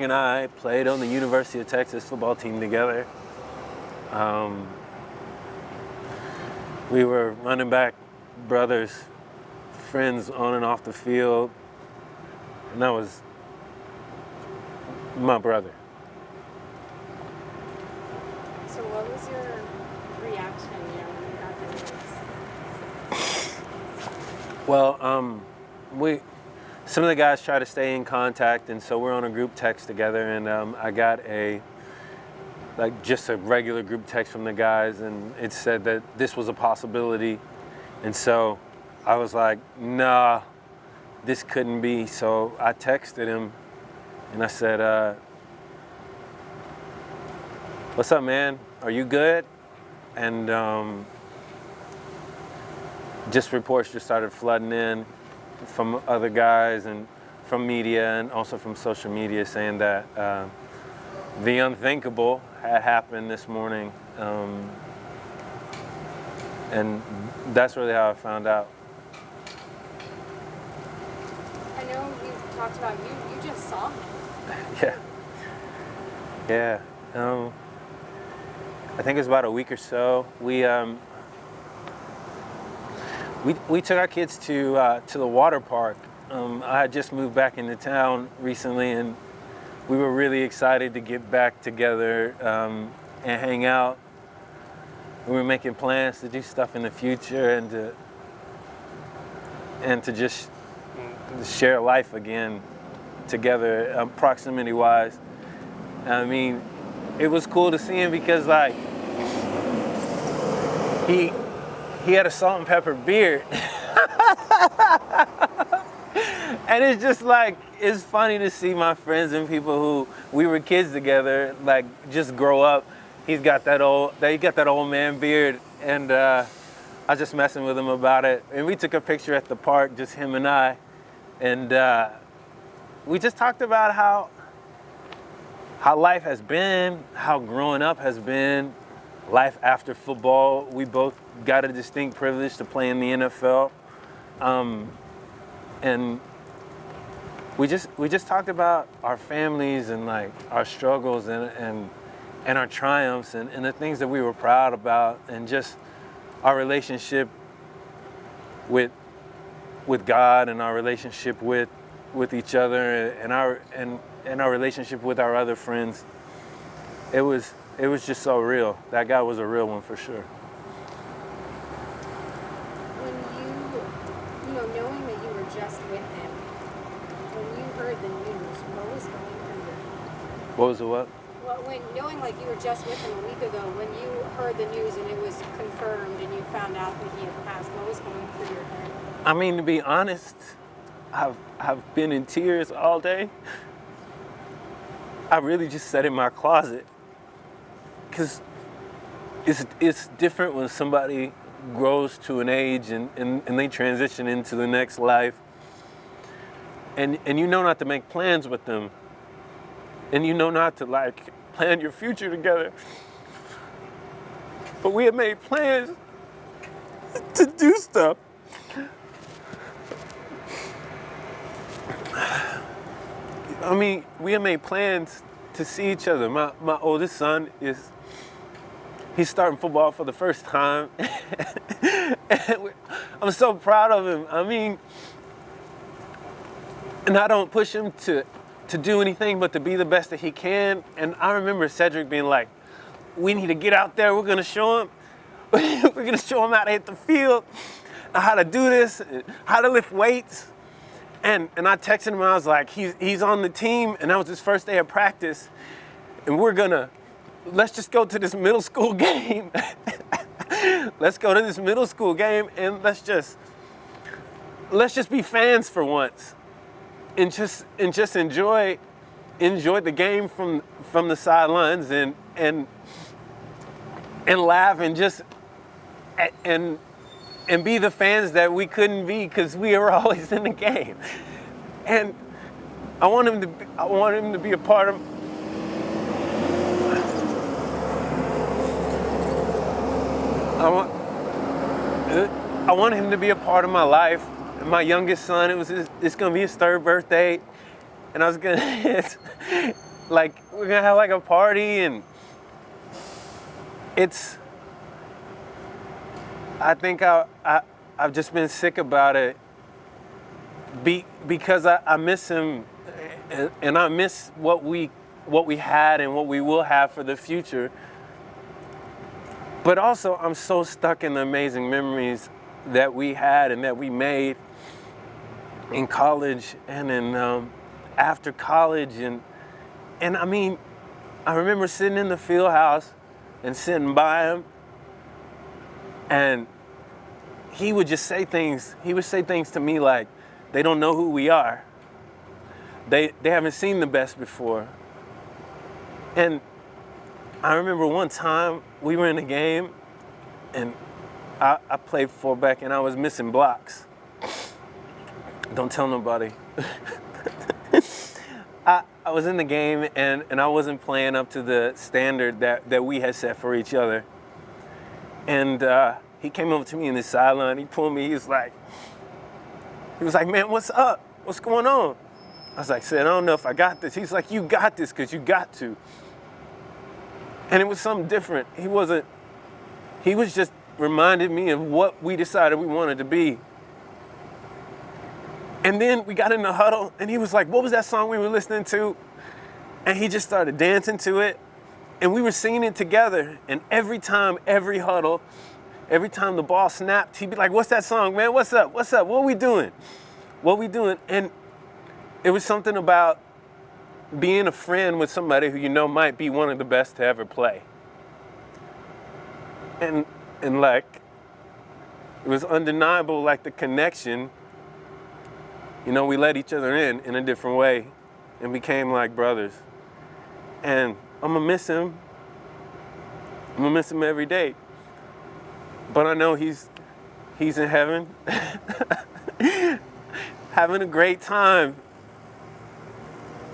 and I played on the University of Texas football team together. We were running back brothers, friends on and off the field, and that was my brother. So what was your reaction, when you got the news? Well, some of the guys try to stay in contact, and so we're on a group text together, and I got just a regular group text from the guys, and it said that this was a possibility. And so I was like, nah, this couldn't be. So I texted him and I said, what's up, man? Are you good? And just reports just started flooding in from other guys and from media and also from social media saying that the unthinkable had happened this morning. And that's really how I found out. I know you talked about you just saw him. Yeah. I think it was about a week or so. We took our kids to the water park. I had just moved back into town recently, and we were really excited to get back together and hang out. We were making plans to do stuff in the future and to just share life again together, proximity-wise. I mean, it was cool to see him because he had a salt and pepper beard. And it's just it's funny to see my friends and people who we were kids together, just grow up. He got that old man beard, and I was just messing with him about it. And we took a picture at the park, just him and I, and we just talked about how life has been, how growing up has been, life after football. We both got a distinct privilege to play in the NFL, and we just talked about our families and our struggles and our triumphs and the things that we were proud about, and just our relationship with God and our relationship with each other and our relationship with our other friends. It was just so real. That guy was a real one for sure. When knowing that you were just with him, when you heard the news, what was going through your head? What was the what? Well, knowing you were just with him a week ago, when you heard the news and it was confirmed and you found out that he had passed, what was going through your head? I mean, to be honest, I've been in tears all day. I really just sat in my closet, because it's different when somebody grows to an age and they transition into the next life, and you know not to make plans with them, and you know not to plan your future together. But we had made plans to do stuff. I mean, we had made plans to see each other. My oldest son he's starting football for the first time. And I'm so proud of him. I mean, and I don't push him to do anything but to be the best that he can. And I remember Cedric being like, we need to get out there. We're going to show him. We're going to show him how to hit the field, how to do this, how to lift weights. And I texted him, and I was like, he's on the team, and that was his first day of practice. And let's just go to this middle school game. Let's go to this middle school game, and let's just be fans for once. And just enjoy the game from the sidelines and laugh and be the fans that we couldn't be because we were always in the game. And I want him to be a part of. I want him to be a part of my life. My youngest son, it's gonna be his third birthday, and I was gonna like we're gonna have like a party, and I think I've just been sick about it because I miss him, and I miss what we had and what we will have for the future. But also, I'm so stuck in the amazing memories that we had and that we made in college and in after college, and I mean, I remember sitting in the field house and sitting by him, and he would just say things. He would say things to me like, they don't know who we are. They haven't seen the best before. And I remember one time we were in a game, and I played fullback, and I was missing blocks. Don't tell nobody. I was in the game, and I wasn't playing up to the standard that we had set for each other. And he came over to me in the sideline. He pulled me. He was like, man, what's up? What's going on? I was like, I don't know if I got this. He's like, you got this because you got to. And it was something different. He was just reminded me of what we decided we wanted to be. And then we got in the huddle, and he was like, what was that song we were listening to? And he just started dancing to it. And we were singing it together. And every time, every huddle, every time the ball snapped, he'd be like, what's that song, man? What's up? What's up? What are we doing? What are we doing? And it was something about being a friend with somebody who you know might be one of the best to ever play. And like, it was undeniable, like the connection. You know, we let each other in a different way and became like brothers. And I'm gonna miss him. I'm gonna miss him every day. But I know he's in heaven, having a great time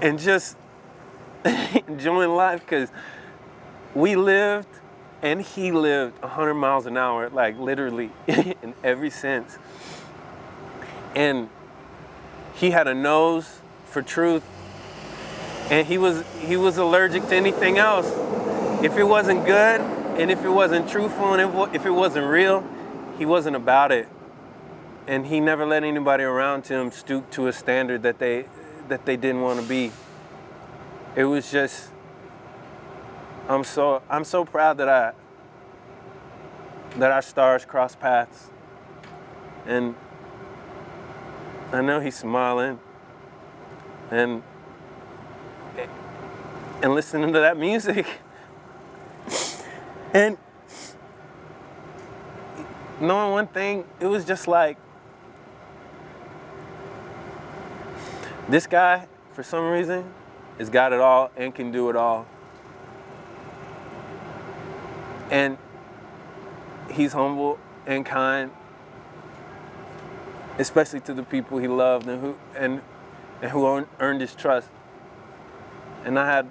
and just enjoying life, because we lived and he lived 100 miles an hour, like literally in every sense. And he had a nose for truth, and he was allergic to anything else. If it wasn't good, and if it wasn't truthful, and if it wasn't real, he wasn't about it. And he never let anybody around him stoop to a standard that they didn't want to be. It was just, I'm so proud that our stars crossed paths. And I know he's smiling and listening to that music. And knowing one thing, it was just like, this guy, for some reason, has got it all and can do it all. And he's humble and kind, especially to the people he loved and who earned his trust. And I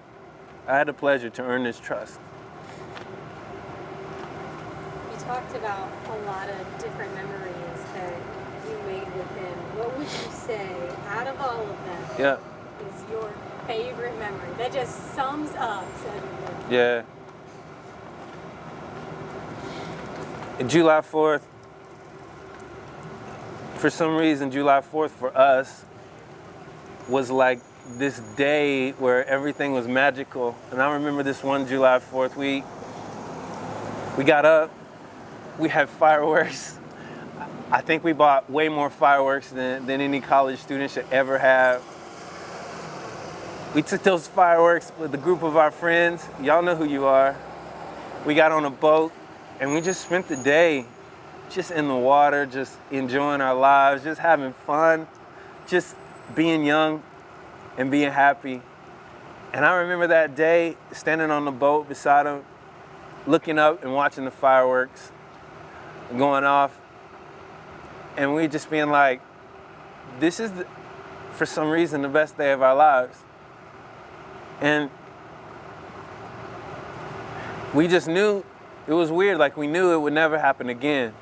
had the pleasure to earn his trust. You talked about a lot of different memories that you made with him. What would you say, out of all of them, is your favorite memory that just sums up Cedric Benson? Yeah. July 4th, for some reason, July 4th for us was like this day where everything was magical. And I remember this one July 4th, we got up, we had fireworks. I think we bought way more fireworks than any college student should ever have. We took those fireworks with a group of our friends. Y'all know who you are. We got on a boat, and we just spent the day just in the water, just enjoying our lives, just having fun, just being young and being happy. And I remember that day standing on the boat beside him, looking up and watching the fireworks going off. And we just being like, this is, for some reason, the best day of our lives. And we just knew, it was weird, like we knew it would never happen again.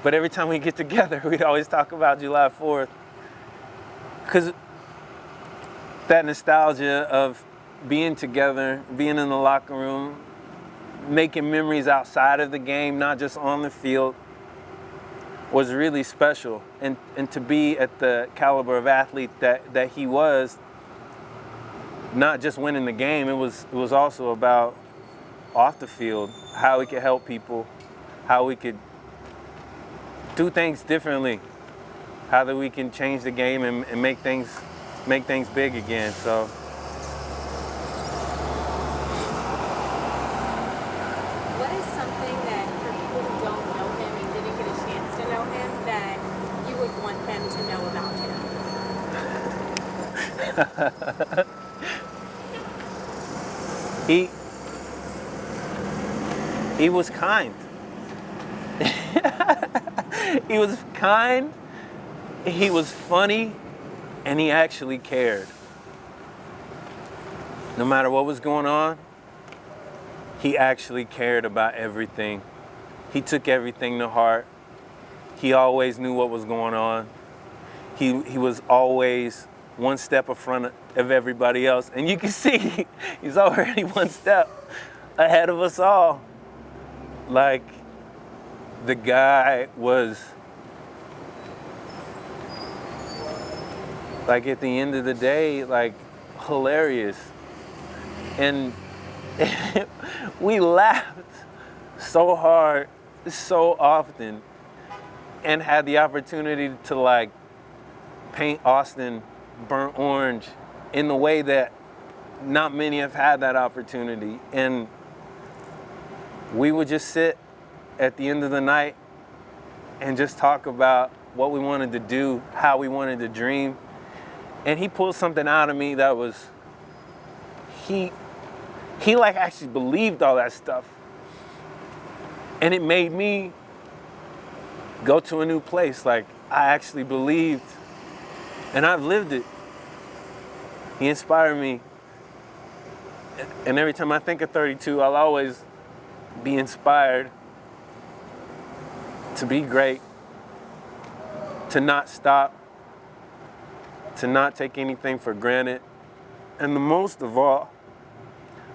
But every time we get together, we'd always talk about July 4th. Because that nostalgia of being together, being in the locker room, making memories outside of the game, not just on the field, was really special. And to be at the caliber of athlete that he was, not just winning the game, it was also about off the field, how we could help people, how we could do things differently, how that we can change the game and make things big again. So what is something that for people who don't know him and didn't get a chance to know him that you would want them to know about him? He was kind. He was kind, he was funny, and he actually cared. No matter what was going on, he actually cared about everything. He took everything to heart. He always knew what was going on. He was always one step in front of everybody else. And you can see he's already one step ahead of us all. Like, the guy was, like, at the end of the day, like, hilarious. And we laughed so hard, so often, and had the opportunity to, like, paint Austin burnt orange in the way that not many have had that opportunity. And we would just sit at the end of the night and just talk about what we wanted to do, how we wanted to dream. And he pulled something out of me that was, he like actually believed all that stuff. And it made me go to a new place. Like, I actually believed, and I've lived it. He inspired me. And every time I think of 32, I'll always be inspired to be great, to not stop, to not take anything for granted, and the most of all,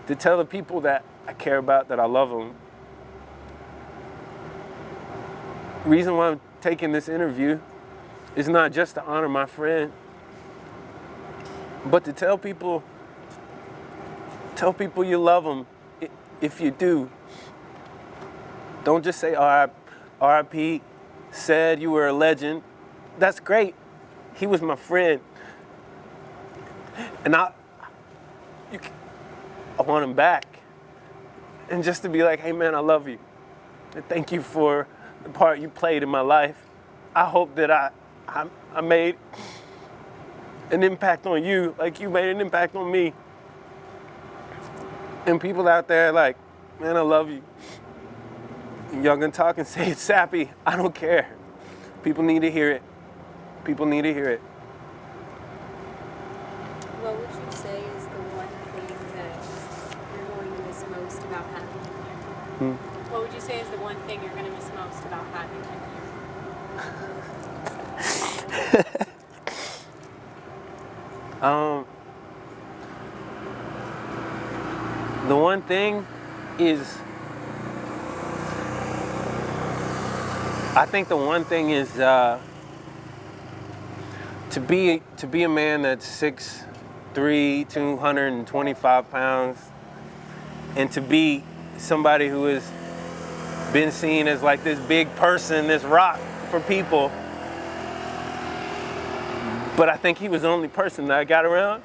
to tell the people that I care about that I love them. The reason why I'm taking this interview is not just to honor my friend, but to tell people you love them. If you do, don't just say R.I.P. said you were a legend. That's great. He was my friend. And I want him back. And just to be like, hey man, I love you. And thank you for the part you played in my life. I hope that I made an impact on you like you made an impact on me. And people out there like, man, I love you. And y'all gonna talk and say it's sappy. I don't care. People need to hear it. People need to hear it. What would you say is the one thing that you're going to miss most about having him? What would you say is the one thing you're going to miss most about having him here? The one thing is, I think the one thing is to be a man that's 6'3", 225 pounds, and to be somebody who has been seen as like this big person, this rock for people. But I think he was the only person that I got around,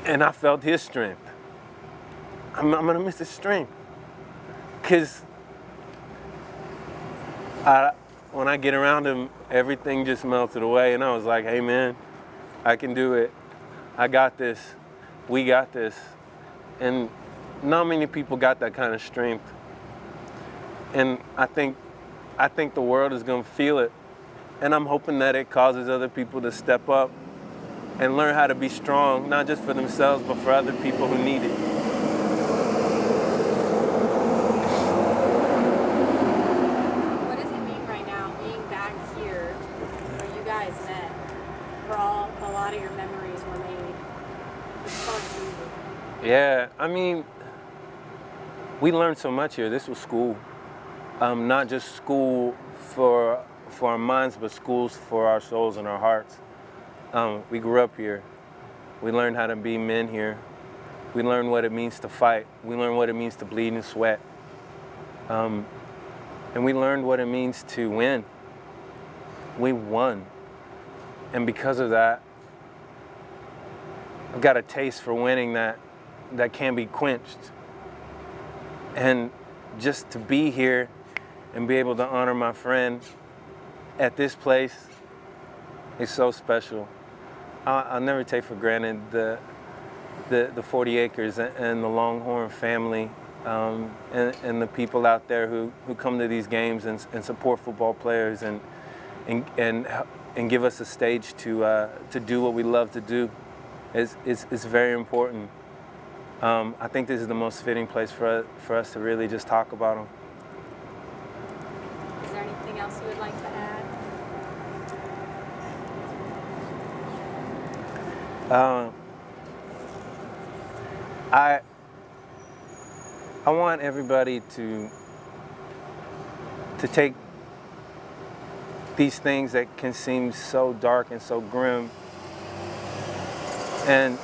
and I felt his strength. I'm gonna miss his strength, because when I get around him, everything just melted away, and I was like, hey man, I can do it. I got this. We got this. And not many people got that kind of strength. And I think the world is gonna feel it. And I'm hoping that it causes other people to step up and learn how to be strong, not just for themselves, but for other people who need it. What does it mean right now, being back here, where you guys met, where a lot of your memories were made, as far Yeah, I mean, we learned so much here. This was school. Not just school for our minds, but schools for our souls and our hearts. We grew up here. We learned how to be men here. We learned what it means to fight. We learned what it means to bleed and sweat. And we learned what it means to win. We won. And because of that, I've got a taste for winning that can't be quenched. And just to be here and be able to honor my friend at this place is so special. I'll never take for granted the 40 acres and the Longhorn family and the people out there who come to these games and support football players and give us a stage to do what we love to do. It's very important. I think this is the most fitting place for us to really just talk about them. Is there anything else you would like to add? I want everybody to take these things that can seem so dark and so grim and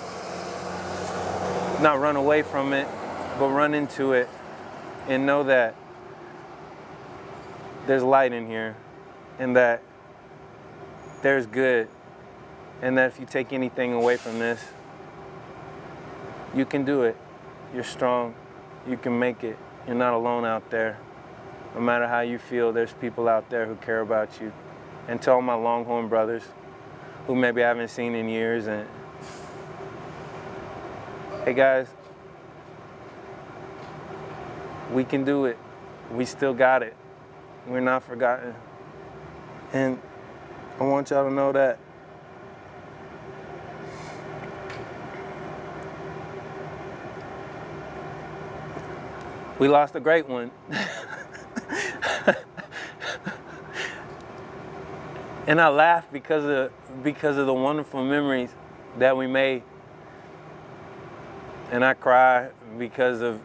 not run away from it, but run into it and know that there's light in here and that there's good, and that if you take anything away from this, you can do it. You're strong. You can make it. You're not alone out there. No matter how you feel, there's people out there who care about you. And to all my Longhorn brothers who maybe I haven't seen in years, and hey guys, we can do it. We still got it. We're not forgotten. And I want y'all to know that. We lost a great one. And I laugh because of the wonderful memories that we made. And I cry because of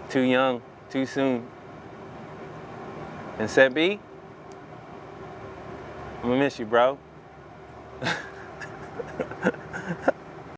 too young, too soon. And said, B, I'm gonna miss you, bro.